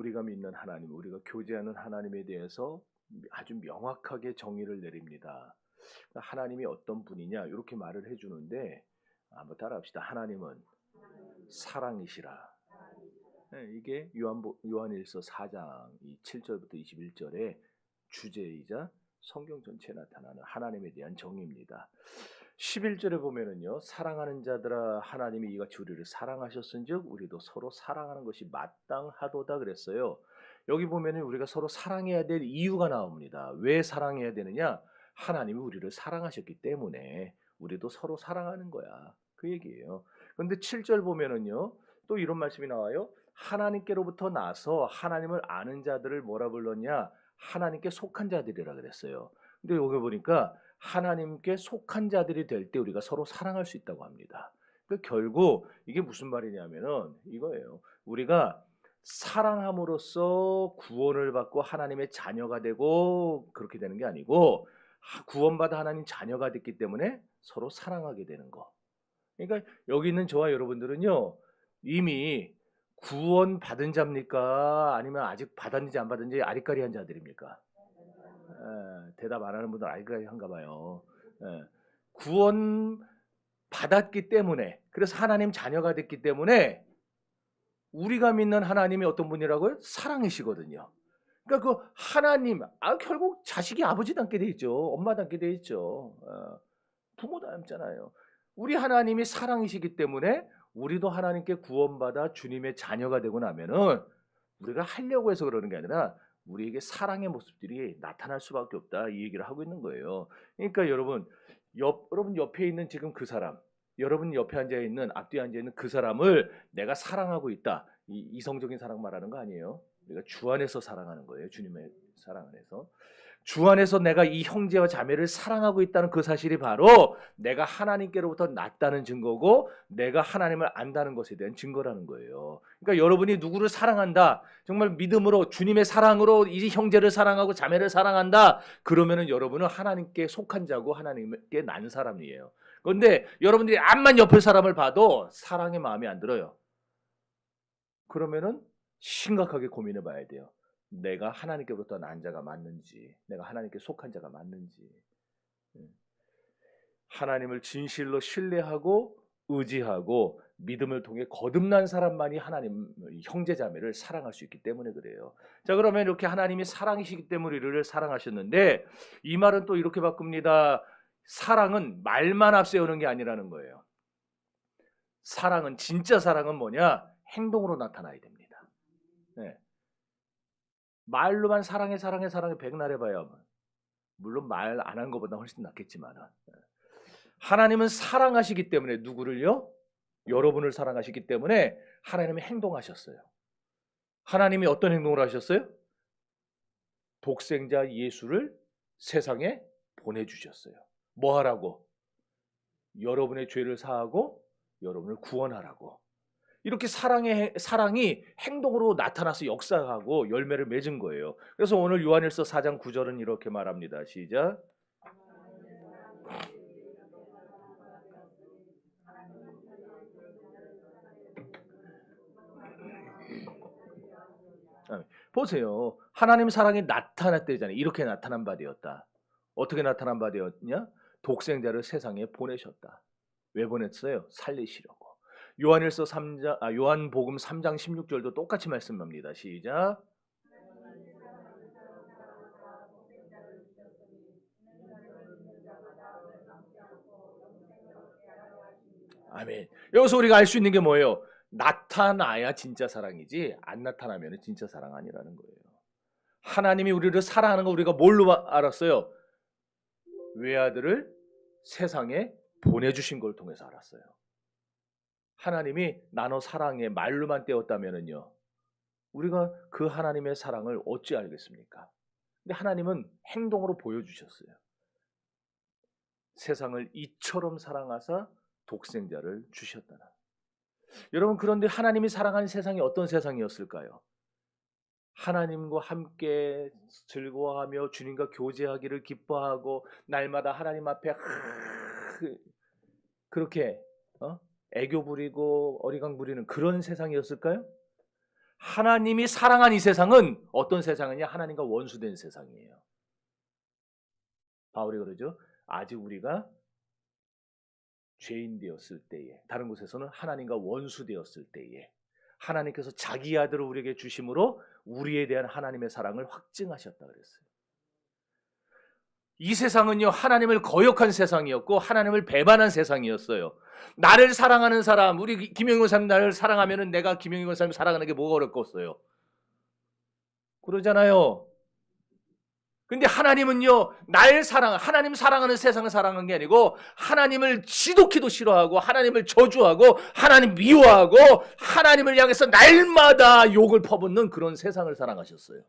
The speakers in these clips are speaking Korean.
우리가 믿는 하나님, 우리가 교제하는 하나님에 대해서 아주 명확하게 정의를 내립니다. 하나님이 어떤 분이냐 이렇게 말을 해주는데 한번 따라합시다. 하나님은 사랑이시라. 네, 이게 요한일서 4장 7절부터 21절의 주제이자 성경 전체에 나타나는 하나님에 대한 정의입니다. 11절에 보면은요, 사랑하는 자들아 하나님이 이같이 우리를 사랑하셨은즉 우리도 서로 사랑하는 것이 마땅하도다 그랬어요. 여기 보면은 우리가 서로 사랑해야 될 이유가 나옵니다. 왜 사랑해야 되느냐? 하나님이 우리를 사랑하셨기 때문에 우리도 서로 사랑하는 거야. 그 얘기예요. 그런데 7절 보면은요, 또 이런 말씀이 나와요. 하나님께로부터 나서 하나님을 아는 자들을 뭐라 불렀냐? 하나님께 속한 자들이라 그랬어요. 근데 여기 보니까 하나님께 속한 자들이 될 때 우리가 서로 사랑할 수 있다고 합니다. 그러니까 결국 이게 무슨 말이냐면은 이거예요. 우리가 사랑함으로써 구원을 받고 하나님의 자녀가 되고 그렇게 되는 게 아니고 구원받아 하나님 자녀가 됐기 때문에 서로 사랑하게 되는 거. 그러니까 여기 있는 저와 여러분들은요, 이미 구원 받은 자입니까? 아니면 아직 받았는지 안 받았는지 아리까리한 자들입니까? 대답 안 하는 분들 아리까리한가 봐요. 구원 받았기 때문에, 그래서 하나님 자녀가 됐기 때문에 우리가 믿는 하나님이 어떤 분이라고요? 사랑이시거든요. 그러니까 그 하나님, 결국 자식이 아버지 닮게 돼 있죠. 엄마 닮게 돼 있죠. 부모 닮잖아요. 우리 하나님이 사랑이시기 때문에 우리도 하나님께 구원받아 주님의 자녀가 되고 나면은 우리가 하려고 해서 그러는 게 아니라 우리에게 사랑의 모습들이 나타날 수밖에 없다, 이 얘기를 하고 있는 거예요. 그러니까 여러분 옆에 있는 지금 그 사람, 여러분 옆에 앉아 있는, 앞뒤에 앉아 있는 그 사람을 내가 사랑하고 있다, 이 이성적인 사랑 말하는 거 아니에요. 우리가 주 안에서 사랑하는 거예요. 주님의 사랑 안에서. 주 안에서 내가 이 형제와 자매를 사랑하고 있다는 그 사실이 바로 내가 하나님께로부터 났다는 증거고 내가 하나님을 안다는 것에 대한 증거라는 거예요. 그러니까 여러분이 누구를 사랑한다, 정말 믿음으로 주님의 사랑으로 이 형제를 사랑하고 자매를 사랑한다, 그러면은 여러분은 하나님께 속한 자고 하나님께 난 사람이에요. 그런데 여러분들이 암만 옆에 사람을 봐도 사랑의 마음이 안 들어요. 그러면은 심각하게 고민해 봐야 돼요. 내가 하나님께로부터 난 자가 맞는지, 내가 하나님께 속한 자가 맞는지. 하나님을 진실로 신뢰하고 의지하고 믿음을 통해 거듭난 사람만이 하나님 형제자매를 사랑할 수 있기 때문에 그래요. 자, 그러면 이렇게 하나님이 사랑이시기 때문에 우리를 사랑하셨는데 이 말은 또 이렇게 바꿉니다. 사랑은 말만 앞세우는 게 아니라는 거예요. 사랑은, 진짜 사랑은 뭐냐? 행동으로 나타나야 됩니다. 네. 말로만 사랑해 사랑해 사랑해 백날 해봐야, 물론 말 안 한 것보다 훨씬 낫겠지만, 하나님은 사랑하시기 때문에 누구를요? 여러분을 사랑하시기 때문에 하나님이 행동하셨어요. 하나님이 어떤 행동을 하셨어요? 독생자 예수를 세상에 보내주셨어요. 뭐 하라고? 여러분의 죄를 사하고 여러분을 구원하라고. 이렇게 사랑이 행동으로 나타나서 역사하고 열매를 맺은 거예요. 그래서 오늘 요한일서 4장 9절은 이렇게 말합니다. 시작. 보세요. 하나님 사랑이 나타났대잖아요. 이렇게 나타난 바 되었다. 어떻게 나타난 바 되었냐? 독생자를 세상에 보내셨다. 왜 보냈어요? 살리시려고. 요한복음 3장 16절도 똑같이 말씀합니다. 시작. 아멘. 여기서 우리가 알 수 있는 게 뭐예요? 나타나야 진짜 사랑이지 안 나타나면 진짜 사랑 아니라는 거예요. 하나님이 우리를 사랑하는 거 우리가 뭘로 알았어요? 외아들을 세상에 보내주신 걸 통해서 알았어요. 하나님이 나너 사랑해 말로만 떼었다면은요, 우리가 그 하나님의 사랑을 어찌 알겠습니까? 근데 하나님은 행동으로 보여주셨어요. 세상을 이처럼 사랑하사 독생자를 주셨다는. 여러분, 그런데 하나님이 사랑하는 세상이 어떤 세상이었을까요? 하나님과 함께 즐거워하며 주님과 교제하기를 기뻐하고 날마다 하나님 앞에 그렇게 애교 부리고 어리광 부리는 그런 세상이었을까요? 하나님이 사랑한 이 세상은 어떤 세상이냐? 하나님과 원수된 세상이에요. 바울이 그러죠. 아직 우리가 죄인 되었을 때에, 다른 곳에서는 하나님과 원수 되었을 때에 하나님께서 자기 아들을 우리에게 주심으로 우리에 대한 하나님의 사랑을 확증하셨다 그랬어요. 이 세상은요, 하나님을 거역한 세상이었고 하나님을 배반한 세상이었어요. 나를 사랑하는 사람, 우리 김영희 권사님 나를 사랑하면은 내가 김영희 권사님 사랑하는 게 뭐가 어렵겠어요? 그러잖아요. 근데 하나님은요, 하나님 사랑하는 세상을 사랑한 게 아니고 하나님을 지독히도 싫어하고 하나님을 저주하고 하나님 미워하고 하나님을 향해서 날마다 욕을 퍼붓는 그런 세상을 사랑하셨어요.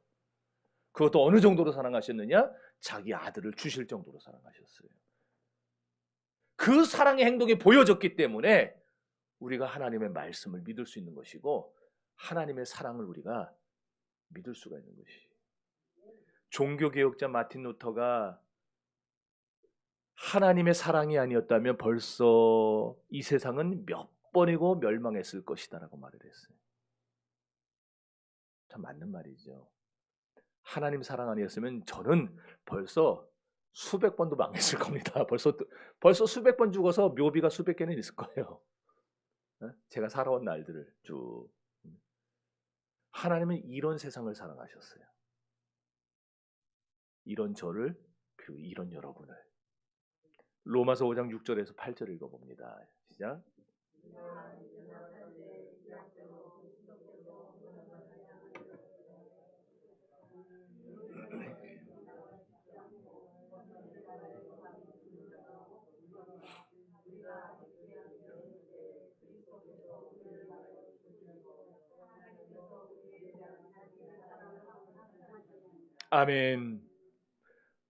그것도 어느 정도로 사랑하셨느냐? 자기 아들을 주실 정도로 사랑하셨어요. 그 사랑의 행동이 보여졌기 때문에 우리가 하나님의 말씀을 믿을 수 있는 것이고 하나님의 사랑을 우리가 믿을 수가 있는 것이에요. 종교개혁자 마틴 루터가 하나님의 사랑이 아니었다면 벌써 이 세상은 몇 번이고 멸망했을 것이다 라고 말을 했어요. 참 맞는 말이죠. 하나님 사랑 아니었으면 저는 벌써 수백 번도 망했을 겁니다. 벌써 수백 번 죽어서 묘비가 수백 개는 있을 거예요. 제가 살아온 날들을 쭉. 하나님은 이런 세상을 사랑하셨어요. 이런 저를, 그리고 이런 여러분을. 로마서 5장 6절에서 8절 읽어봅니다. 시작. 아멘.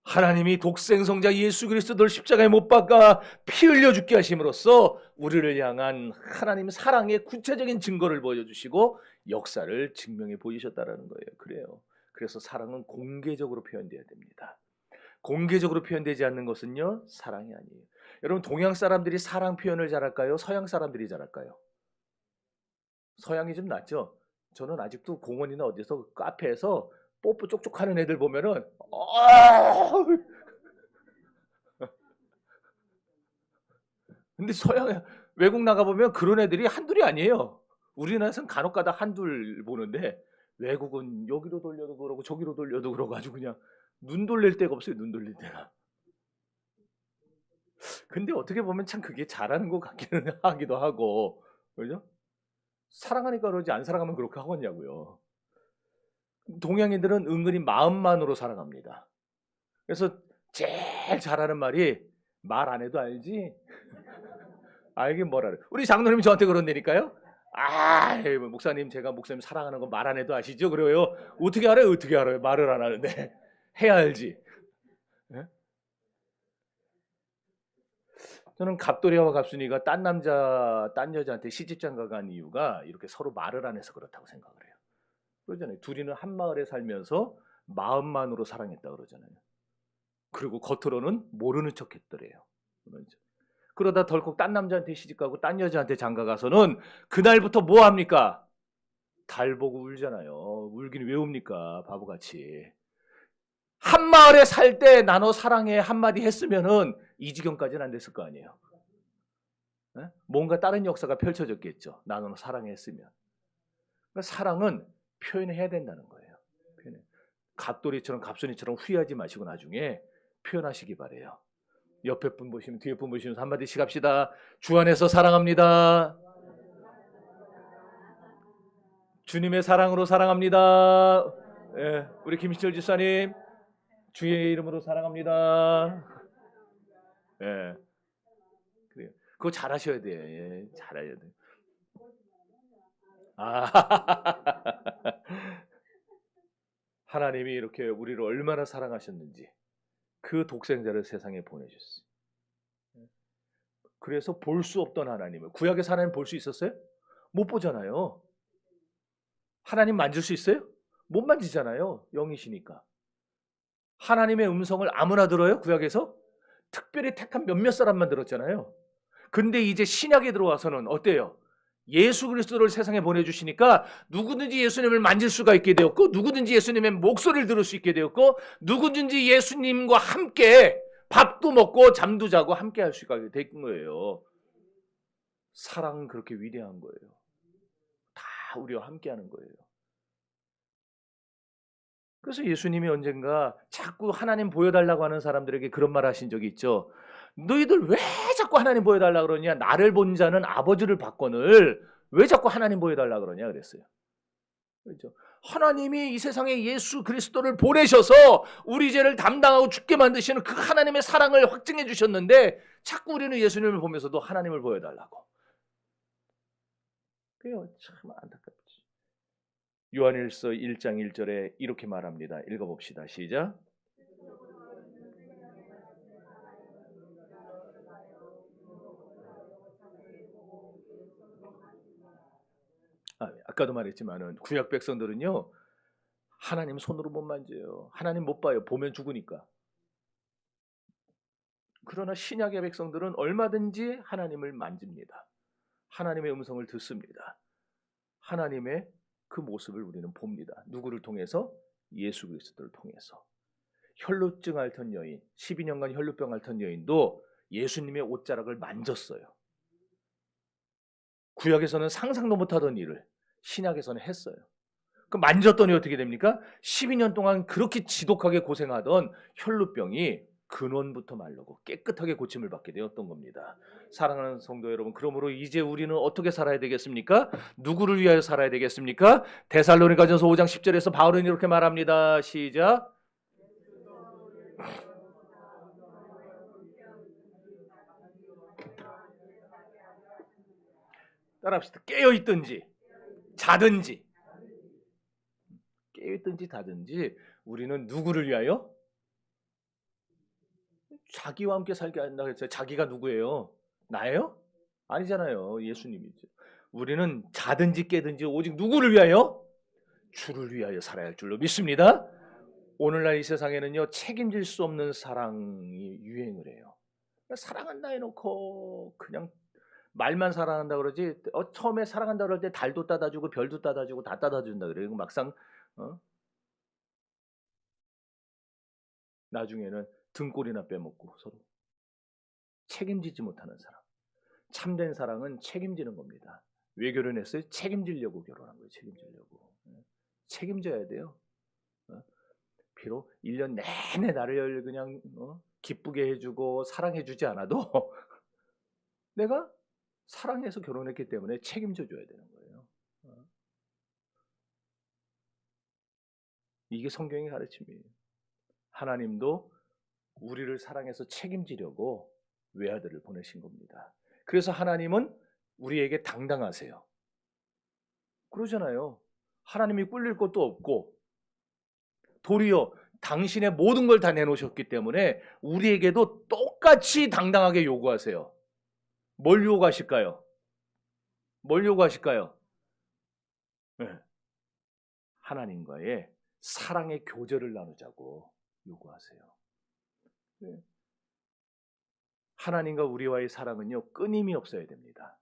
하나님이 독생성자 예수 그리스도를 십자가에 못 박아 피 흘려 죽게 하심으로써 우리를 향한 하나님 사랑의 구체적인 증거를 보여주시고 역사를 증명해 보이셨다라는 거예요. 그래요. 그래서 사랑은 공개적으로 표현돼야 됩니다. 공개적으로 표현되지 않는 것은요, 사랑이 아니에요. 여러분, 동양 사람들이 사랑 표현을 잘할까요? 서양 사람들이 잘할까요? 서양이 좀 낫죠. 저는 아직도 공원이나 어디서 카페에서 뽀뽀 쪽쪽 하는 애들 보면은 근데 외국 나가보면 그런 애들이 한둘이 아니에요. 우리나라에서는 간혹가다 한둘 보는데 외국은 여기로 돌려도 그러고 저기로 돌려도 그러고 아주 그냥 눈 돌릴 데가 없어요. 눈 돌릴 데가. 근데 어떻게 보면 참 그게 잘하는 것 같기는 하기도 하고, 그죠? 사랑하니까 그러지 안 사랑하면 그렇게 하겠냐고요. 동양인들은 은근히 마음만으로 사랑합니다. 그래서 제일 잘하는 말이 말 안 해도 알지? 알긴 뭘 알아요. 우리 장로님이 저한테 그런다니까요. 목사님 제가 목사님 사랑하는 거 말 안 해도 아시죠? 그래요. 어떻게 알아요? 어떻게 알아요? 말을 안 하는데 해야 알지. 네? 저는 갑돌이와 갑순이가 딴 여자한테 시집장가 간 이유가 이렇게 서로 말을 안 해서 그렇다고 생각을 해요. 그러잖아요. 둘이는 한 마을에 살면서 마음만으로 사랑했다 그러잖아요. 그리고 겉으로는 모르는 척 했더래요. 그러다 덜컥 딴 남자한테 시집가고 딴 여자한테 장가가서는 그날부터 뭐 합니까? 달 보고 울잖아요. 울긴 왜 웁니까? 바보같이. 한 마을에 살 때 나 너 사랑해 한마디 했으면은 이 지경까지는 안 됐을 거 아니에요. 네? 뭔가 다른 역사가 펼쳐졌겠죠. 나 너 사랑해 했으면. 그러니까 사랑은 표현해야 된다는 거예요. 갑돌이처럼 갑순이처럼 후회하지 마시고 나중에 표현하시기 바래요. 옆에 분 보시면 뒤에 분 보시면서 한마디씩 합시다. 주 안에서 사랑합니다. 주님의 사랑으로 사랑합니다. 예, 우리 김시철 집사님 주의 이름으로 사랑합니다. 예, 그래요. 그거 잘하셔야 돼요. 예, 잘해야 돼요. 하나님이 이렇게 우리를 얼마나 사랑하셨는지 그 독생자를 세상에 보내셨어요. 그래서 볼 수 없던 하나님을, 구약에서 하나님 볼 수 있었어요? 못 보잖아요. 하나님 만질 수 있어요? 못 만지잖아요. 영이시니까. 하나님의 음성을 아무나 들어요? 구약에서? 특별히 택한 몇몇 사람만 들었잖아요. 근데 이제 신약에 들어와서는 어때요? 예수 그리스도를 세상에 보내주시니까 누구든지 예수님을 만질 수가 있게 되었고, 누구든지 예수님의 목소리를 들을 수 있게 되었고, 누구든지 예수님과 함께 밥도 먹고 잠도 자고 함께 할 수 있게 된 거예요. 사랑은 그렇게 위대한 거예요. 다 우리와 함께 하는 거예요. 그래서 예수님이 언젠가 자꾸 하나님 보여달라고 하는 사람들에게 그런 말 하신 적이 있죠. 너희들 왜 자꾸 하나님 보여달라고 그러냐? 나를 본 자는 아버지를 봤거늘 왜 자꾸 하나님 보여달라고 그러냐 그랬어요. 그렇죠? 하나님이 이 세상에 예수 그리스도를 보내셔서 우리 죄를 담당하고 죽게 만드시는 그 하나님의 사랑을 확증해 주셨는데 자꾸 우리는 예수님을 보면서도 하나님을 보여달라고. 그래요. 참 안타깝지. 요한일서 1장 1절에 이렇게 말합니다. 읽어봅시다. 시작. 아까도 말했지만은 구약 백성들은요 하나님 손으로 못 만져요. 하나님 못 봐요. 보면 죽으니까. 그러나 신약의 백성들은 얼마든지 하나님을 만집니다. 하나님의 음성을 듣습니다. 하나님의 그 모습을 우리는 봅니다. 누구를 통해서? 예수 그리스도를 통해서. 혈루증 앓던 여인, 12년간 혈루병 앓던 여인도 예수님의 옷자락을 만졌어요. 구약에서는 상상도 못하던 일을 신약에서는 했어요. 그 만졌더니 어떻게 됩니까? 12년 동안 그렇게 지독하게 고생하던 혈루병이 근원부터 마르고 깨끗하게 고침을 받게 되었던 겁니다. 사랑하는 성도 여러분, 그러므로 이제 우리는 어떻게 살아야 되겠습니까? 누구를 위하여 살아야 되겠습니까? 데살로니가전서 5장 10절에서 바울은 이렇게 말합니다. 시작. 따라합시다. 깨어있든지 자든지 깨어있든지 자든지 우리는 누구를 위하여? 자기와 함께 살게 한다고 했어요. 자기가 누구예요? 나예요? 아니잖아요. 예수님이죠. 우리는 자든지 깨든지 오직 누구를 위하여? 주를 위하여 살아야 할 줄로 믿습니다. 오늘날 이 세상에는요 책임질 수 없는 사랑이 유행을 해요. 사랑한다 해놓고 그냥 말만 사랑한다 그러지 처음에 사랑한다 그럴 때 달도 따다주고 별도 따다주고 다 따다준다 그래요. 막상 나중에는 등골이나 빼먹고 서로 책임지지 못하는 사랑. 참된 사랑은 책임지는 겁니다. 왜 결혼했어요? 책임지려고 결혼한 거예요. 책임지려고. 책임져야 돼요. 비록 1년 내내 나를 그냥 기쁘게 해주고 사랑해주지 않아도 내가 사랑해서 결혼했기 때문에 책임져 줘야 되는 거예요. 이게 성경의 가르침이에요. 하나님도 우리를 사랑해서 책임지려고 외아들을 보내신 겁니다. 그래서 하나님은 우리에게 당당하세요. 그러잖아요. 하나님이 꿀릴 것도 없고 도리어 당신의 모든 걸 다 내놓으셨기 때문에 우리에게도 똑같이 당당하게 요구하세요. 뭘 요구하실까요? 뭘 요구하실까요? 네. 하나님과의 사랑의 교제를 나누자고 요구하세요. 네. 하나님과 우리와의 사랑은요 끊임이 없어야 됩니다.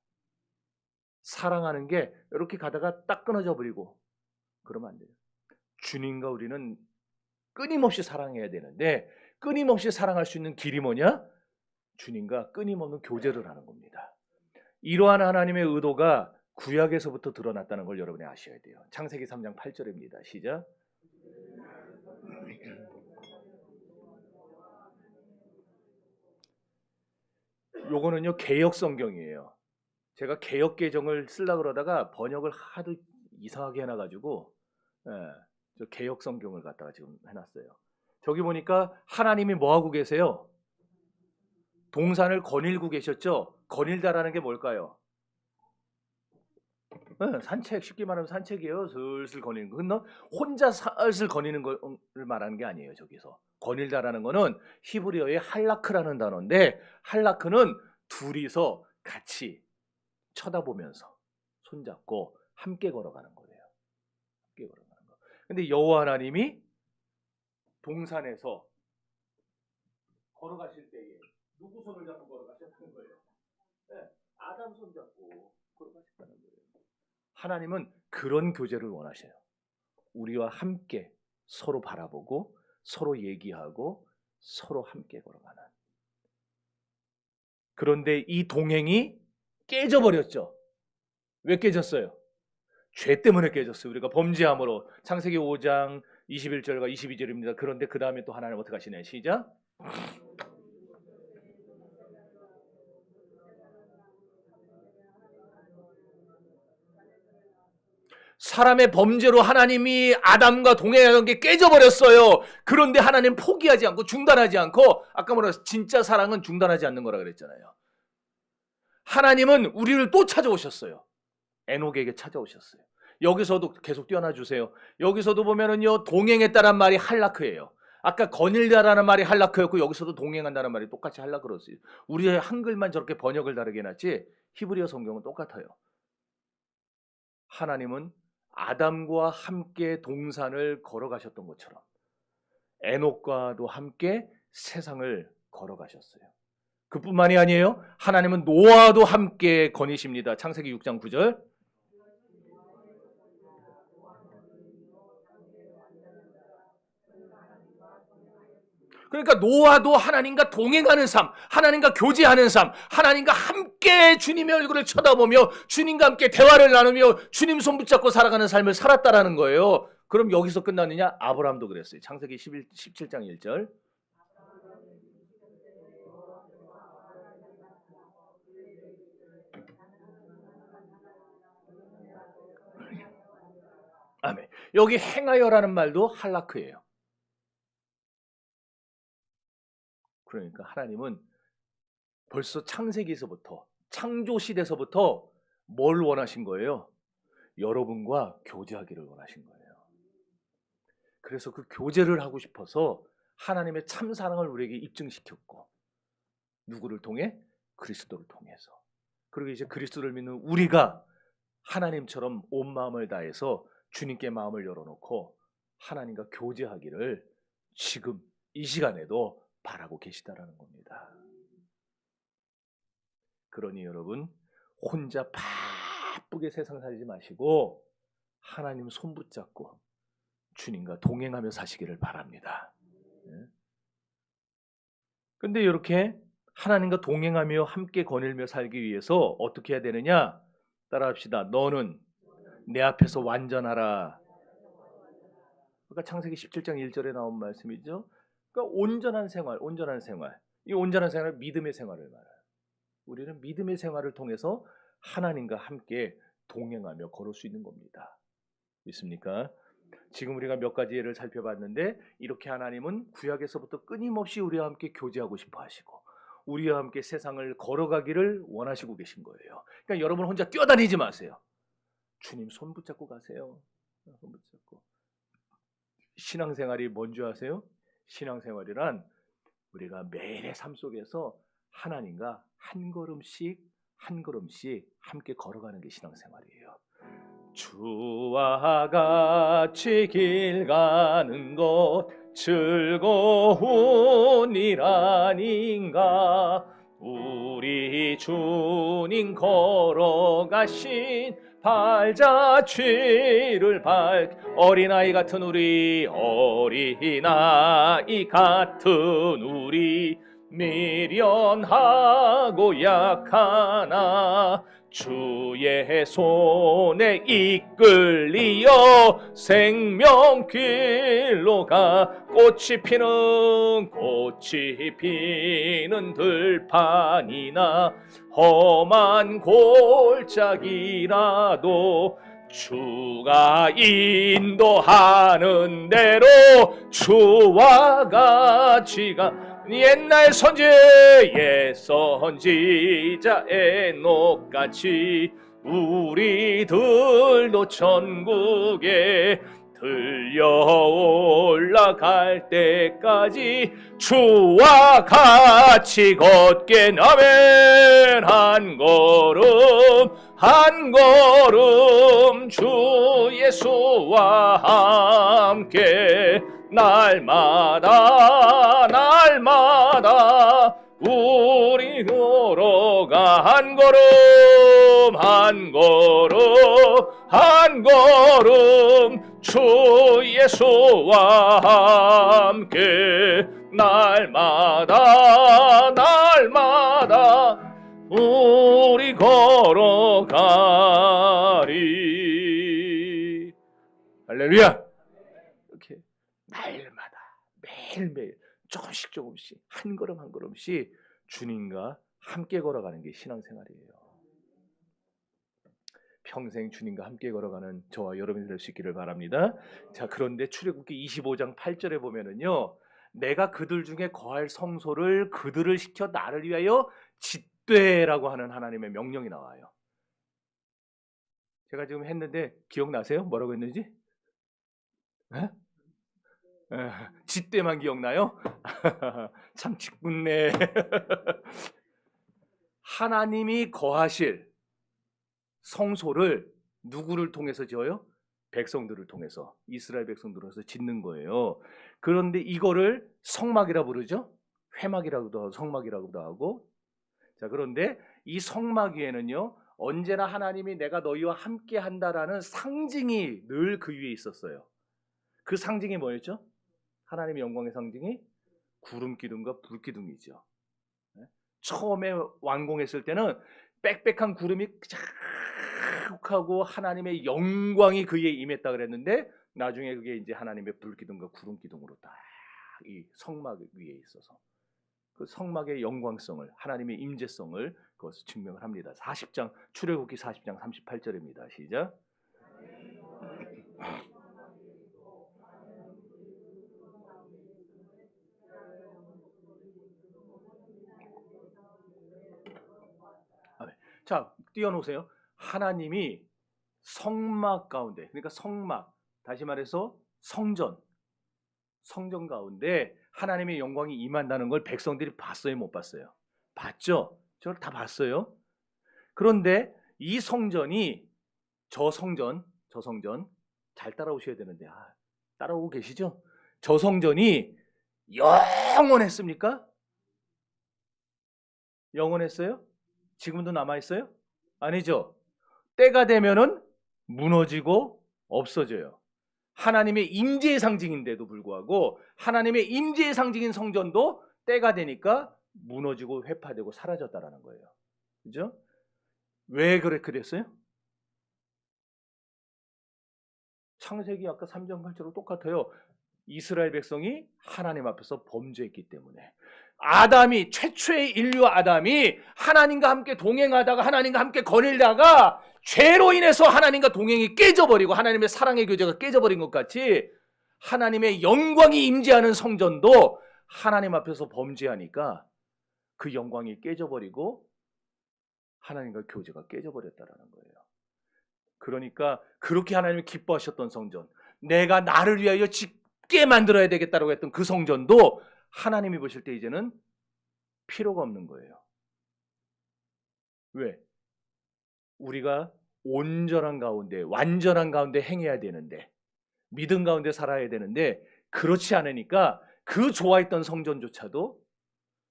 사랑하는 게 이렇게 가다가 딱 끊어져 버리고 그러면 안 돼요. 주님과 우리는 끊임없이 사랑해야 되는데 끊임없이 사랑할 수 있는 길이 뭐냐? 주님과 끊임없는 교제를 하는 겁니다. 이러한 하나님의 의도가 구약에서부터 드러났다는 걸 여러분이 아셔야 돼요. 창세기 3장 8절입니다. 시작. 요거는요 개역 성경이에요. 제가 개역 개정을 쓰려고 그러다가 번역을 하도 이상하게 해놔가지고 저 개역 성경을 갖다가 지금 해놨어요. 저기 보니까 하나님이 뭐 하고 계세요? 동산을 거닐고 계셨죠? 거닐다라는 게 뭘까요? 산책, 쉽게 말하면 산책이에요. 슬슬 거니는 거. 근데 혼자 슬슬 거니는 걸 말하는 게 아니에요. 저기서 거닐다라는 거는 히브리어의 할라크라는 단어인데 할라크는 둘이서 같이 쳐다보면서 손잡고 함께 걸어가는 거예요. 함께 걸어가는 거. 근데 여호와 하나님이 동산에서 걸어가실 때에 누구 손을 잡고 걸어가셨다는 거예요? 네, 아담 손 잡고 걸어가셨다는 거예요. 하나님은 그런 교제를 원하셔요. 우리와 함께 서로 바라보고 서로 얘기하고 서로 함께 걸어가는. 그런데 이 동행이 깨져버렸죠. 왜 깨졌어요? 죄 때문에 깨졌어요. 우리가 범죄함으로. 창세기 5장 21절과 22절입니다. 그런데 그 다음에 또 하나님 어떻게 하시나요? 시작. 사람의 범죄로 하나님이 아담과 동행하던 게 깨져버렸어요. 그런데 하나님 포기하지 않고 중단하지 않고, 아까 뭐라 진짜 사랑은 중단하지 않는 거라 그랬잖아요. 하나님은 우리를 또 찾아오셨어요. 에녹에게 찾아오셨어요. 여기서도 계속 뛰어나 주세요. 여기서도 보면은요, 동행했다는 말이 할라크예요. 아까 거닐다라는 말이 할라크였고, 여기서도 동행한다는 말이 똑같이 할라크였어요. 우리의 한글만 저렇게 번역을 다르게 해놨지 히브리어 성경은 똑같아요. 하나님은 아담과 함께 동산을 걸어가셨던 것처럼 에녹과도 함께 세상을 걸어가셨어요. 그뿐만이 아니에요. 하나님은 노아도 함께 거니십니다. 창세기 6장 9절. 그러니까 노아도 하나님과 동행하는 삶, 하나님과 교제하는 삶, 하나님과 함께 주님의 얼굴을 쳐다보며 주님과 함께 대화를 나누며 주님 손 붙잡고 살아가는 삶을 살았다라는 거예요. 그럼 여기서 끝나느냐? 아브라함도 그랬어요. 창세기 17장 1절. 아멘. 여기 행하여라는 말도 할라크예요. 그러니까 하나님은 벌써 창세기에서부터, 창조시대에서부터 뭘 원하신 거예요? 여러분과 교제하기를 원하신 거예요. 그래서 그 교제를 하고 싶어서 하나님의 참사랑을 우리에게 입증시켰고, 누구를 통해? 그리스도를 통해서. 그리고 이제 그리스도를 믿는 우리가 하나님처럼 온 마음을 다해서 주님께 마음을 열어놓고 하나님과 교제하기를 지금 이 시간에도 바라고 계시다라는 겁니다. 그러니 여러분, 혼자 바쁘게 세상 살지 마시고 하나님 손 붙잡고 주님과 동행하며 사시기를 바랍니다. 근데 이렇게 하나님과 동행하며 함께 거닐며 살기 위해서 어떻게 해야 되느냐? 따라합시다. 너는 내 앞에서 완전하라. 그러니까 창세기 17장 1절에 나온 말씀이죠. 그러니까 온전한 생활, 온전한 생활. 이 온전한 생활은 믿음의 생활을 말해요. 우리는 믿음의 생활을 통해서 하나님과 함께 동행하며 걸을 수 있는 겁니다. 믿습니까? 지금 우리가 몇 가지 예를 살펴봤는데, 이렇게 하나님은 구약에서부터 끊임없이 우리와 함께 교제하고 싶어 하시고 우리와 함께 세상을 걸어가기를 원하시고 계신 거예요. 그러니까 여러분 혼자 뛰어다니지 마세요. 주님 손 붙잡고 가세요. 손 붙잡고. 신앙생활이 뭔지 아세요? 신앙생활이란 우리가 매일의 삶 속에서 하나님과 한 걸음씩 한 걸음씩 함께 걸어가는 게 신앙생활이에요. 주와 같이 길 가는 것 즐거운 일 아닌가. 우리 주님 걸어가신 발자취를 어린아이 같은 우리, 어린아이 같은 우리, 미련하고 약하나 주의 손에 이끌리어 생명길로 가. 꽃이 피는 들판이나 험한 골짜기라도 주가 인도하는 대로 주와 같이 가. 옛날 옛 선지자 에녹같이 우리들도 천국에 들려 올라갈 때까지 주와 같이 걷게. 아멘. 한 걸음 한 걸음 주 예수와 함께 날마다 우리 걸어가. 한 걸음 한 걸음 주 예수와 함께 날마다 우리 걸어가리. 할렐루야. 이렇게 날마다 매일매일 조금씩 한 걸음 한 걸음씩 주님과 함께 걸어가는 게 신앙생활이에요. 평생 주님과 함께 걸어가는 저와 여러분이 될 수 있기를 바랍니다. 자, 그런데 출애굽기 25장 8절에 보면은요, 내가 그들 중에 거할 성소를 그들을 시켜 나를 위하여 짓되라고 하는 하나님의 명령이 나와요. 제가 지금 했는데 기억나세요? 뭐라고 했는지? 에? 짓되만 기억나요? 참 짓궂네. 하나님이 거하실 성소를 누구를 통해서 지어요? 백성들을 통해서, 이스라엘 백성들을 통해서 짓는 거예요. 그런데 이거를 성막이라 부르죠. 회막이라고도 하고 성막이라고도 하고. 자, 그런데 이 성막 위에는요, 언제나 하나님이 내가 너희와 함께 한다라는 상징이 늘 그 위에 있었어요. 그 상징이 뭐였죠? 하나님의 영광의 상징이 구름 기둥과 불 기둥이죠. 처음에 완공했을 때는 빽빽한 구름이 하고 하나님의 영광이 그에 임했다 그랬는데, 나중에 그게 이제 하나님의 불 기둥과 구름 기둥으로 딱 이 성막 위에 있어서 그 성막의 영광성을, 하나님의 임재성을 그것을 증명을 합니다. 40장 출애굽기 40장 38절입니다. 시작. 자, 띄워놓으세요. 하나님이 성막 가운데, 그러니까 성막, 다시 말해서 성전 가운데 하나님의 영광이 임한다는 걸 백성들이 봤어요, 못 봤어요? 봤죠? 저를 다 봤어요. 그런데 이 성전이, 저 성전 잘 따라오셔야 되는데, 따라오고 계시죠? 저 성전이 영원했습니까? 영원했어요? 지금도 남아있어요? 아니죠. 때가 되면은 무너지고 없어져요. 하나님의 임재의 상징인데도 불구하고 하나님의 임재의 상징인 성전도 때가 되니까 무너지고 회파되고 사라졌다라는 거예요. 그죠? 왜 그렇게 됐어요? 창세기 아까 3장 8절로 똑같아요. 이스라엘 백성이 하나님 앞에서 범죄했기 때문에. 아담이, 최초의 인류 아담이 하나님과 함께 동행하다가 하나님과 함께 거닐다가 죄로 인해서 하나님과 동행이 깨져버리고 하나님의 사랑의 교제가 깨져버린 것 같이, 하나님의 영광이 임재하는 성전도 하나님 앞에서 범죄하니까 그 영광이 깨져버리고 하나님과 교제가 깨져버렸다라는 거예요. 그러니까 그렇게 하나님이 기뻐하셨던 성전, 내가 나를 위하여 짓게 만들어야 되겠다고 했던 그 성전도 하나님이 보실 때 이제는 필요가 없는 거예요. 왜? 우리가 온전한 가운데, 완전한 가운데 행해야 되는데, 믿음 가운데 살아야 되는데, 그렇지 않으니까 그 좋아했던 성전조차도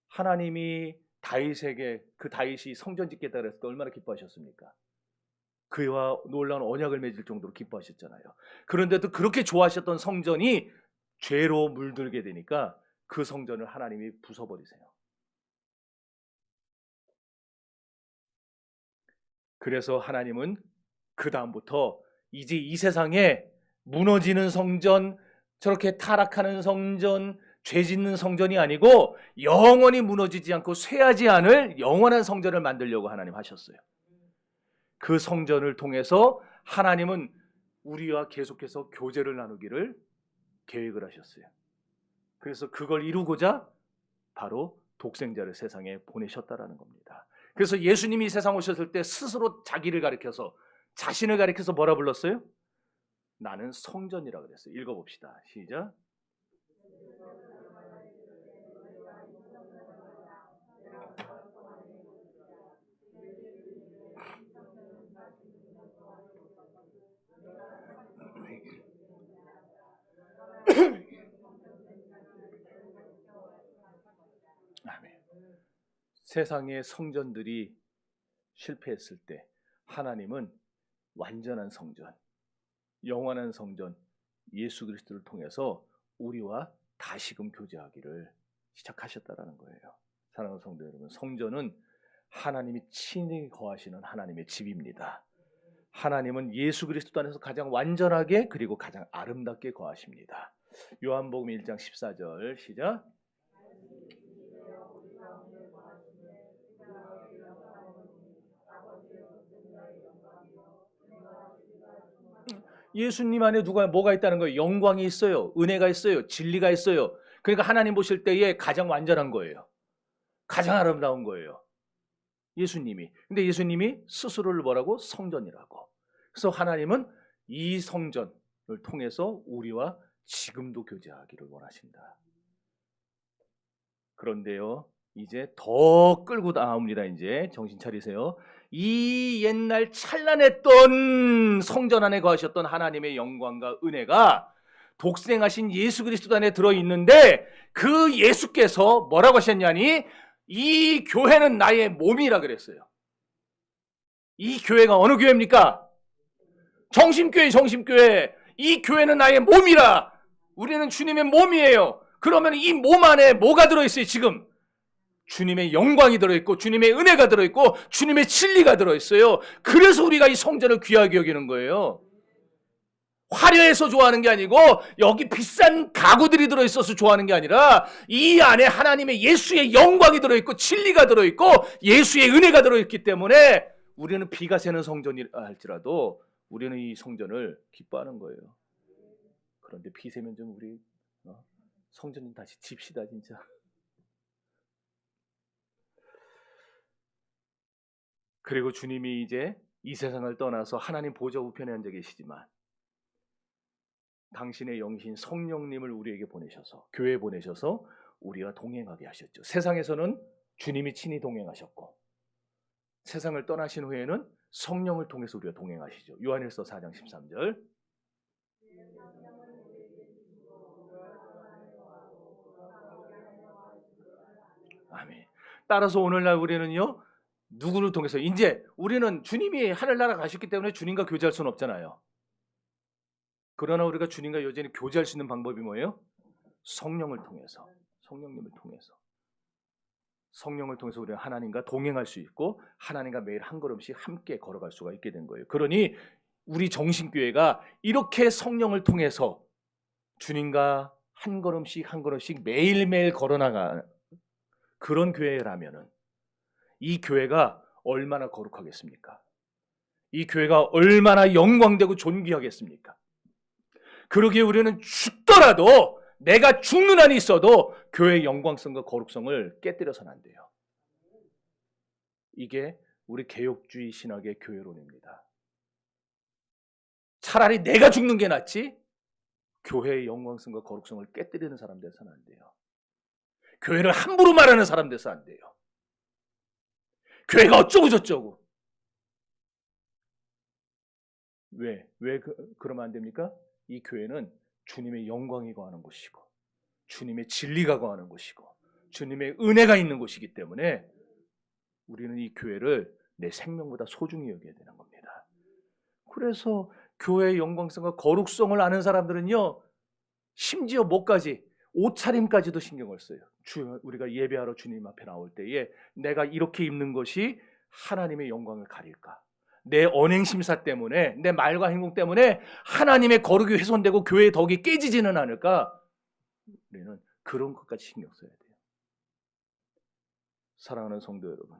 하나님이 다윗에게, 그 다윗이 성전 짓겠다 그랬을 때 얼마나 기뻐하셨습니까? 그와 놀라운 언약을 맺을 정도로 기뻐하셨잖아요. 그런데도 그렇게 좋아하셨던 성전이 죄로 물들게 되니까 그 성전을 하나님이 부숴버리세요. 그래서 하나님은 그 다음부터 이제 이 세상에 무너지는 성전, 저렇게 타락하는 성전, 죄 짓는 성전이 아니고 영원히 무너지지 않고 쇠하지 않을 영원한 성전을 만들려고 하나님 하셨어요. 그 성전을 통해서 하나님은 우리와 계속해서 교제를 나누기를 계획을 하셨어요. 그래서 그걸 이루고자 바로 독생자를 세상에 보내셨다라는 겁니다. 그래서 예수님이 세상 오셨을 때 스스로 자기를 가리켜서, 자신을 가리켜서 뭐라 불렀어요? 나는 성전이라 그랬어요. 읽어봅시다. 시작. 아멘. 세상의 성전들이 실패했을 때 하나님은 완전한 성전, 영원한 성전 예수 그리스도를 통해서 우리와 다시금 교제하기를 시작하셨다라는 거예요. 사랑하는 성도 여러분, 성전은 하나님이 친히 거하시는 하나님의 집입니다. 하나님은 예수 그리스도 안에서 가장 완전하게 그리고 가장 아름답게 거하십니다. 요한복음 1장 14절 시작. 예수님 안에 뭐가 있다는 거예요? 영광이 있어요. 은혜가 있어요. 진리가 있어요. 그러니까 하나님 보실 때에 가장 완전한 거예요. 가장 아름다운 거예요. 예수님이. 근데 예수님이 스스로를 뭐라고? 성전이라고. 그래서 하나님은 이 성전을 통해서 우리와 지금도 교제하기를 원하신다. 그런데요, 이제 더 끌고 나옵니다. 이제 정신 차리세요. 이 옛날 찬란했던 성전 안에 거하셨던 하나님의 영광과 은혜가 독생하신 예수 그리스도 안에 들어있는데 그 예수께서 뭐라고 하셨냐니 이 교회는 나의 몸이라 그랬어요. 이 교회가 어느 교회입니까? 정심교회, 정심교회. 이 교회는 나의 몸이라. 우리는 주님의 몸이에요. 그러면 이 몸 안에 뭐가 들어있어요 지금? 주님의 영광이 들어있고 주님의 은혜가 들어있고 주님의 진리가 들어있어요. 그래서 우리가 이 성전을 귀하게 여기는 거예요. 화려해서 좋아하는 게 아니고 여기 비싼 가구들이 들어있어서 좋아하는 게 아니라 이 안에 하나님의 예수의 영광이 들어있고 진리가 들어있고 예수의 은혜가 들어있기 때문에 우리는 비가 새는 성전이라 할지라도 우리는 이 성전을 기뻐하는 거예요. 그런데 비 새면 좀 우리 성전 좀 다시 집시다 진짜. 그리고 주님이 이제 이 세상을 떠나서 하나님 보좌 우편에 앉아 계시지만 당신의 영신 성령님을 우리에게 보내셔서 교회에 보내셔서 우리와 동행하게 하셨죠. 세상에서는 주님이 친히 동행하셨고 세상을 떠나신 후에는 성령을 통해서 우리와 동행하시죠. 요한일서 4장 13절. 아멘. 따라서 오늘날 우리는요. 누구를 통해서 이제 우리는 주님이 하늘나라 가셨기 때문에 주님과 교제할 수는 없잖아요. 그러나 우리가 주님과 여전히 교제할 수 있는 방법이 뭐예요? 성령을 통해서, 성령님을 통해서. 성령을 통해서 우리는 하나님과 동행할 수 있고 하나님과 매일 한 걸음씩 함께 걸어갈 수가 있게 된 거예요. 그러니 우리 정신교회가 이렇게 성령을 통해서 주님과 한 걸음씩 한 걸음씩 매일매일 걸어나가는 그런 교회라면은 이 교회가 얼마나 거룩하겠습니까? 이 교회가 얼마나 영광되고 존귀하겠습니까? 그러기에 우리는 죽더라도 내가 죽는 한이 있어도 교회의 영광성과 거룩성을 깨뜨려서는 안 돼요. 이게 우리 개혁주의 신학의 교회론입니다. 차라리 내가 죽는 게 낫지 교회의 영광성과 거룩성을 깨뜨리는 사람 돼서는 안 돼요. 교회를 함부로 말하는 사람 돼서 안 돼요. 교회가 어쩌고 저쩌고. 왜 그러면 안 됩니까? 이 교회는 주님의 영광이 거하는 곳이고 주님의 진리가 거하는 곳이고 주님의 은혜가 있는 곳이기 때문에 우리는 이 교회를 내 생명보다 소중히 여겨야 되는 겁니다. 그래서 교회의 영광성과 거룩성을 아는 사람들은요 심지어 뭐까지 옷차림까지도 신경을 써요. 우리가 예배하러 주님 앞에 나올 때에 내가 이렇게 입는 것이 하나님의 영광을 가릴까? 내 언행심사 때문에 내 말과 행동 때문에 하나님의 거룩이 훼손되고 교회의 덕이 깨지지는 않을까? 우리는 그런 것까지 신경 써야 돼요. 사랑하는 성도 여러분,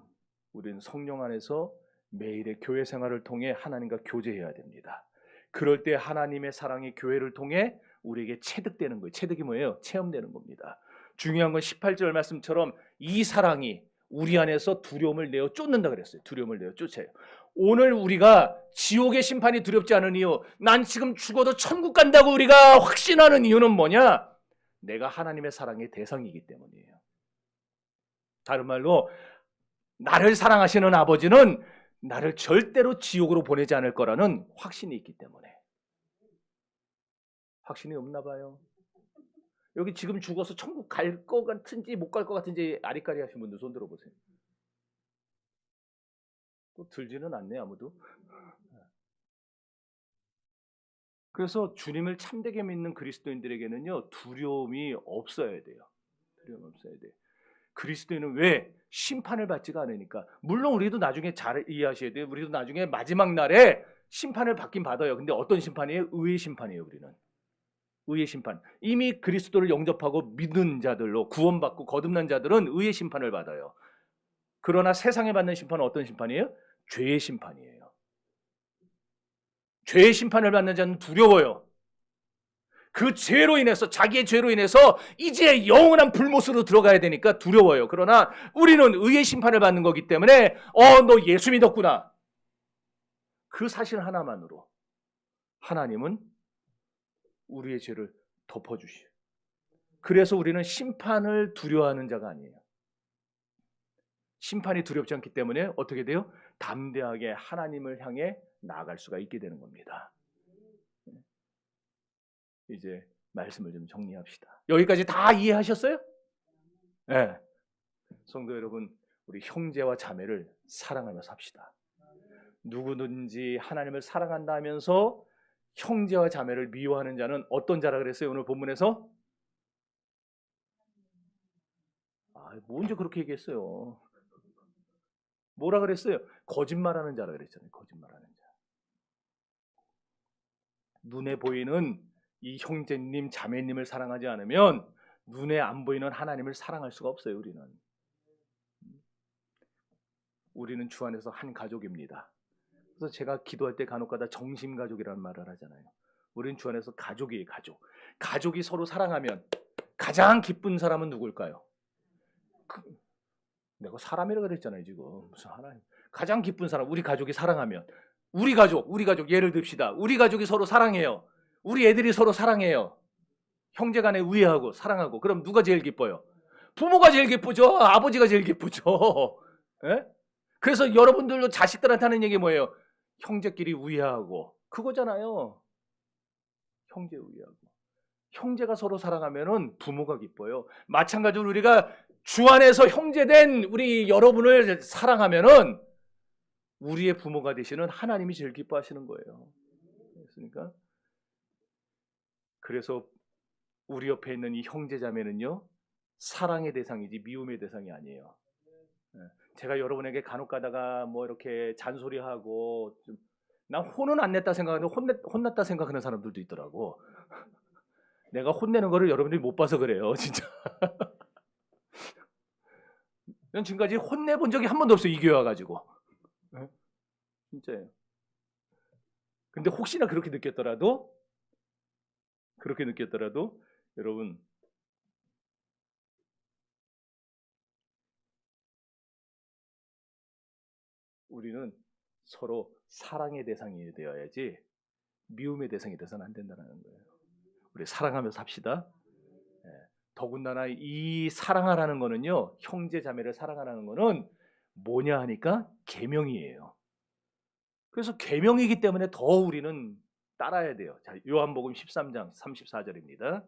우리는 성령 안에서 매일의 교회 생활을 통해 하나님과 교제해야 됩니다. 그럴 때 하나님의 사랑이 교회를 통해 우리에게 체득되는 거예요. 체득이 뭐예요? 체험되는 겁니다. 중요한 건 18절 말씀처럼 이 사랑이 우리 안에서 두려움을 내어 쫓는다 그랬어요. 두려움을 내어 쫓아요. 오늘 우리가 지옥의 심판이 두렵지 않은 이유, 난 지금 죽어도 천국 간다고 우리가 확신하는 이유는 뭐냐? 내가 하나님의 사랑의 대상이기 때문이에요. 다른 말로 나를 사랑하시는 아버지는 나를 절대로 지옥으로 보내지 않을 거라는 확신이 있기 때문에. 확신이 없나 봐요. 여기 지금 죽어서 천국 갈 것 같은지 못 갈 것 같은지 아리까리 하신 분들 손 들어보세요. 또 들지는 않네 아무도. 그래서 주님을 참되게 믿는 그리스도인들에게는요, 두려움이 없어야 돼요. 두려움 없어야 돼. 그리스도인은 왜? 심판을 받지가 않으니까. 물론 우리도 나중에 잘 이해하셔야 돼요. 우리도 나중에 마지막 날에 심판을 받긴 받아요. 근데 어떤 심판이에요? 의의 심판이에요. 우리는 의의 심판. 이미 그리스도를 영접하고 믿는 자들로 구원받고 거듭난 자들은 의의 심판을 받아요. 그러나 세상에 받는 심판은 어떤 심판이에요? 죄의 심판이에요. 죄의 심판을 받는 자는 두려워요. 그 죄로 인해서, 자기의 죄로 인해서 이제 영원한 불못으로 들어가야 되니까 두려워요. 그러나 우리는 의의 심판을 받는 거기 때문에 너 예수 믿었구나. 그 사실 하나만으로 하나님은 우리의 죄를 덮어주시오. 그래서 우리는 심판을 두려워하는 자가 아니에요. 심판이 두렵지 않기 때문에 어떻게 돼요? 담대하게 하나님을 향해 나아갈 수가 있게 되는 겁니다. 이제 말씀을 좀 정리합시다. 여기까지 다 이해하셨어요? 네. 성도 여러분, 우리 형제와 자매를 사랑하며 삽시다. 누구든지 하나님을 사랑한다 하면서 형제와 자매를 미워하는 자는 어떤 자라 그랬어요? 오늘 본문에서? 언제 그렇게 얘기했어요? 뭐라 그랬어요? 거짓말하는 자라 그랬잖아요. 거짓말하는 자. 눈에 보이는 이 형제님, 자매님을 사랑하지 않으면 눈에 안 보이는 하나님을 사랑할 수가 없어요. 우리는 주 안에서 한 가족입니다. 그래서 제가 기도할 때 간혹가다 정신가족이라는 말을 하잖아요. 우리는 주 안에서 가족이에요. 가족이 서로 사랑하면 가장 기쁜 사람은 누굴까요? 내가 사람이라 그랬잖아요. 지금 무슨 하나님. 가장 기쁜 사람, 우리 가족이 사랑하면, 우리 가족 예를 듭시다. 우리 가족이 서로 사랑해요. 우리 애들이 서로 사랑해요. 형제간에 우애하고 사랑하고. 그럼 누가 제일 기뻐요? 부모가 제일 기쁘죠. 아버지가 제일 기쁘죠. 예? 그래서 여러분들도 자식들한테 하는 얘기 뭐예요? 형제끼리 우애하고. 그거잖아요. 형제 우애하고. 형제가 서로 사랑하면은 부모가 기뻐요. 마찬가지로 우리가 주 안에서 형제된 우리 여러분을 사랑하면은 우리의 부모가 되시는 하나님이 제일 기뻐하시는 거예요. 그렇습니까? 그래서 우리 옆에 있는 이 형제자매는요, 사랑의 대상이지 미움의 대상이 아니에요. 제가 여러분에게 간혹 가다가 뭐 이렇게 잔소리하고 난 혼은 안 냈다 생각하는데 혼났다 생각하는 사람들도 있더라고. 내가 혼내는 거를 여러분들이 못 봐서 그래요. 진짜. 난 지금까지 혼내본 적이 한 번도 없어요. 이 교회 와가지고. 진짜예요. 근데 혹시나 그렇게 느꼈더라도 여러분, 우리는 서로 사랑의 대상이 되어야지 미움의 대상이 돼서는 안 된다는 거예요. 우리 사랑하며 삽시다. 더군다나 이 사랑하라는 거는요, 형제 자매를 사랑하라는 거는 뭐냐 하니까 계명이에요. 그래서 계명이기 때문에 더 우리는 따라야 돼요. 자, 요한복음 13장 34절입니다.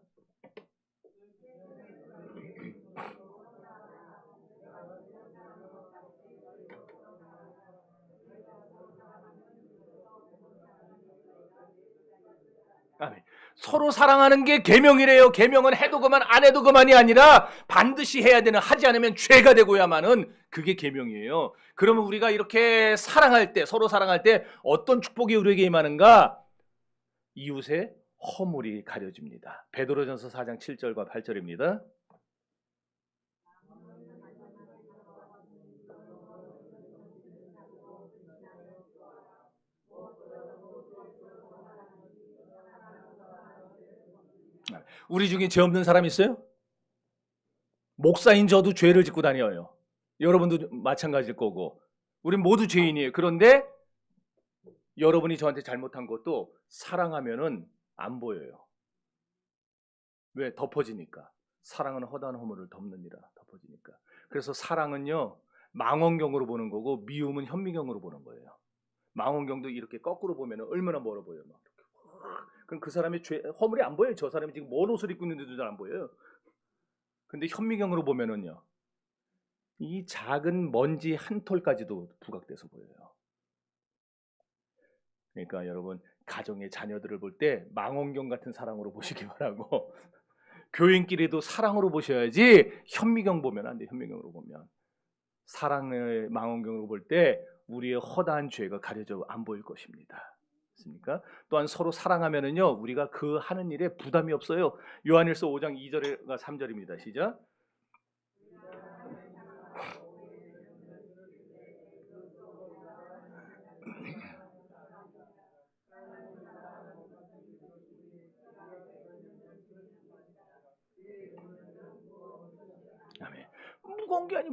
아멘. 서로 사랑하는 게 계명이래요. 계명은 해도 그만 안 해도 그만이 아니라 반드시 해야 되는, 하지 않으면 죄가 되고야만은 그게 계명이에요. 그러면 우리가 이렇게 사랑할 때, 서로 사랑할 때 어떤 축복이 우리에게 임하는가? 이웃의 허물이 가려집니다. 베드로전서 4장 7절과 8절입니다. 우리 중에 죄 없는 사람 있어요? 목사인 저도 죄를 짓고 다녀요. 여러분도 마찬가지일 거고. 우린 모두 죄인이에요. 그런데 여러분이 저한테 잘못한 것도 사랑하면은 안 보여요. 왜? 덮어지니까. 사랑은 허다한 허물을 덮느니라. 덮어지니까. 그래서 사랑은요, 망원경으로 보는 거고 미움은 현미경으로 보는 거예요. 망원경도 이렇게 거꾸로 보면 얼마나 멀어 보여요. 막. 그럼 그 사람의 허물이 안 보여요. 저 사람이 지금 뭔 옷을 입고 있는데도 잘 안 보여요. 근데 현미경으로 보면은요, 이 작은 먼지 한 톨까지도 부각돼서 보여요. 그러니까 여러분, 가정의 자녀들을 볼 때 망원경 같은 사랑으로 보시기 바라고 교인끼리도 사랑으로 보셔야지 현미경 보면 안 돼. 현미경으로 보면 사랑의 망원경으로 볼 때 우리의 허다한 죄가 가려져 안 보일 것입니다. 그렇습니까? 또한 서로 사랑하면은요 우리가 그 하는 일에 부담이 없어요. 요한일서 5장 2절과 3절입니다. 시작. 아멘.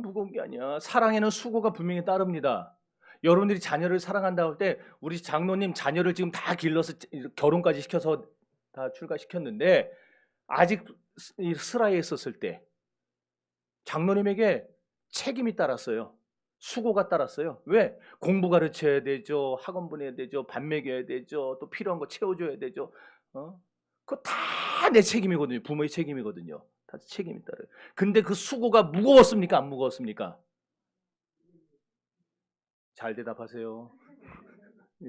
무거운 게 아니야. 사랑에는 수고가 분명히 따릅니다. 여러분들이 자녀를 사랑한다고 할 때 우리 장로님 자녀를 지금 다 길러서 결혼까지 시켜서 다 출가시켰는데 아직 스라에 있었을 때 장로님에게 책임이 따랐어요. 수고가 따랐어요. 왜? 공부 가르쳐야 되죠. 학원 보내야 되죠. 밥 먹여야 되죠. 또 필요한 거 채워줘야 되죠. 그거 다 내 책임이거든요. 부모의 책임이거든요. 다 책임이 따라요. 근데 그 수고가 무거웠습니까? 안 무거웠습니까? 잘 대답하세요.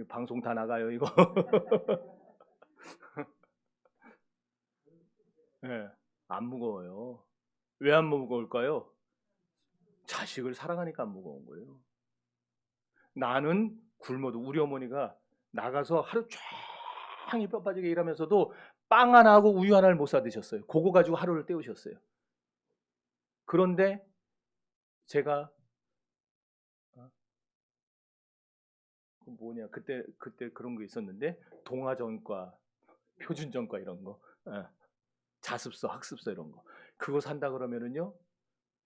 방송 다 나가요 이거. 네, 안 무거워요. 왜 안 무거울까요? 자식을 사랑하니까 안 무거운 거예요. 나는 굶어도 우리 어머니가 나가서 하루 종일 뼈 빠지게 일하면서도 빵 하나하고 우유 하나를 못 사 드셨어요. 그거 가지고 하루를 때우셨어요. 그런데 제가 뭐냐 그때 그런 거 있었는데 동아전과 표준전과 이런 거 자습서 학습서 이런 거 그거 산다 그러면은요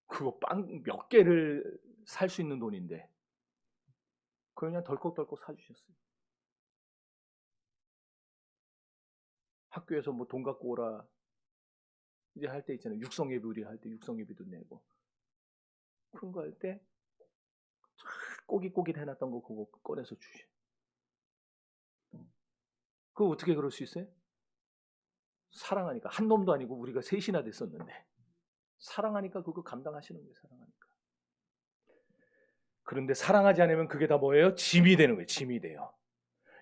그거 빵 몇 개를 살 수 있는 돈인데 그냥 덜컥덜컥 사주셨어요. 학교에서 뭐 돈 갖고 오라 이제 할 때 있잖아요. 육성예비 우리 할 때 육성예비도 내고 그런 거 할 때 꼬깃꼬깃 해놨던 거 그거 꺼내서 주셔. 그거 어떻게 그럴 수 있어요? 사랑하니까. 한 놈도 아니고 우리가 셋이나 됐었는데 사랑하니까 그거 감당하시는 거예요. 사랑하니까. 그런데 사랑하지 않으면 그게 다 뭐예요? 짐이 되는 거예요. 짐이 돼요.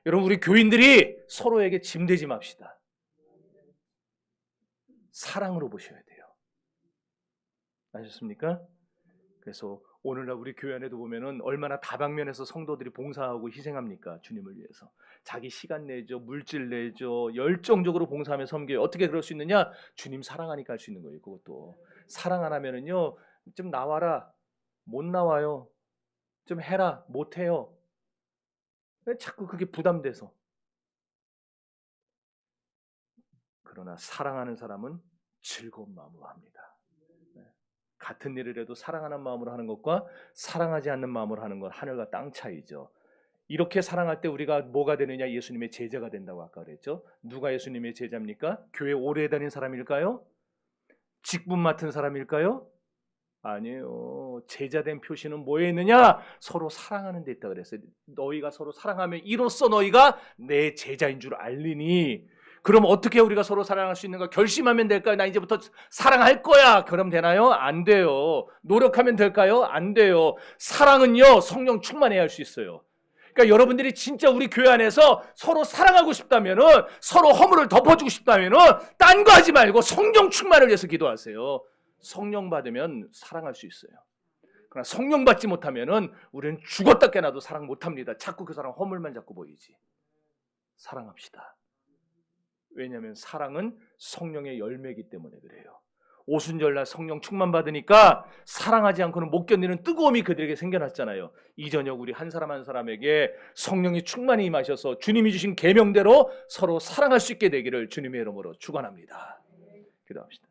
여러분 우리 교인들이 서로에게 짐 되지 맙시다. 사랑으로 보셔야 돼요. 아셨습니까? 그래서 오늘날 우리 교회 안에도 보면은 얼마나 다방면에서 성도들이 봉사하고 희생합니까? 주님을 위해서. 자기 시간 내죠. 물질 내죠. 열정적으로 봉사하며 섬겨요. 어떻게 그럴 수 있느냐? 주님 사랑하니까 할 수 있는 거예요. 그것도. 사랑 안 하면은요. 좀 나와라. 못 나와요. 좀 해라. 못 해요. 왜 자꾸 그게 부담돼서. 그러나 사랑하는 사람은 즐거운 마음으로 합니다. 같은 일을 해도 사랑하는 마음으로 하는 것과 사랑하지 않는 마음으로 하는 건 하늘과 땅 차이죠. 이렇게 사랑할 때 우리가 뭐가 되느냐? 예수님의 제자가 된다고 아까 그랬죠. 누가 예수님의 제자입니까? 교회 오래 다닌 사람일까요? 직분 맡은 사람일까요? 아니에요. 제자된 표시는 뭐에 있느냐? 서로 사랑하는 데 있다 그랬어요. 너희가 서로 사랑하면 이로써 너희가 내 제자인 줄 알리니. 그럼 어떻게 우리가 서로 사랑할 수 있는가? 결심하면 될까요? 나 이제부터 사랑할 거야. 그럼 되나요? 안 돼요. 노력하면 될까요? 안 돼요. 사랑은요, 성령 충만해야 할 수 있어요. 그러니까 여러분들이 진짜 우리 교회 안에서 서로 사랑하고 싶다면은, 서로 허물을 덮어주고 싶다면은, 딴 거 하지 말고 성령 충만을 위해서 기도하세요. 성령 받으면 사랑할 수 있어요. 그러나 성령 받지 못하면은 우리는 죽었다 깨나도 사랑 못합니다. 자꾸 그 사람 허물만 자꾸 보이지. 사랑합시다. 왜냐하면 사랑은 성령의 열매이기 때문에 그래요. 오순절날 성령 충만 받으니까 사랑하지 않고는 못 견디는 뜨거움이 그들에게 생겨났잖아요. 이 저녁 우리 한 사람 한 사람에게 성령이 충만히 임하셔서 주님이 주신 계명대로 서로 사랑할 수 있게 되기를 주님의 이름으로 축원합니다. 기도합시다.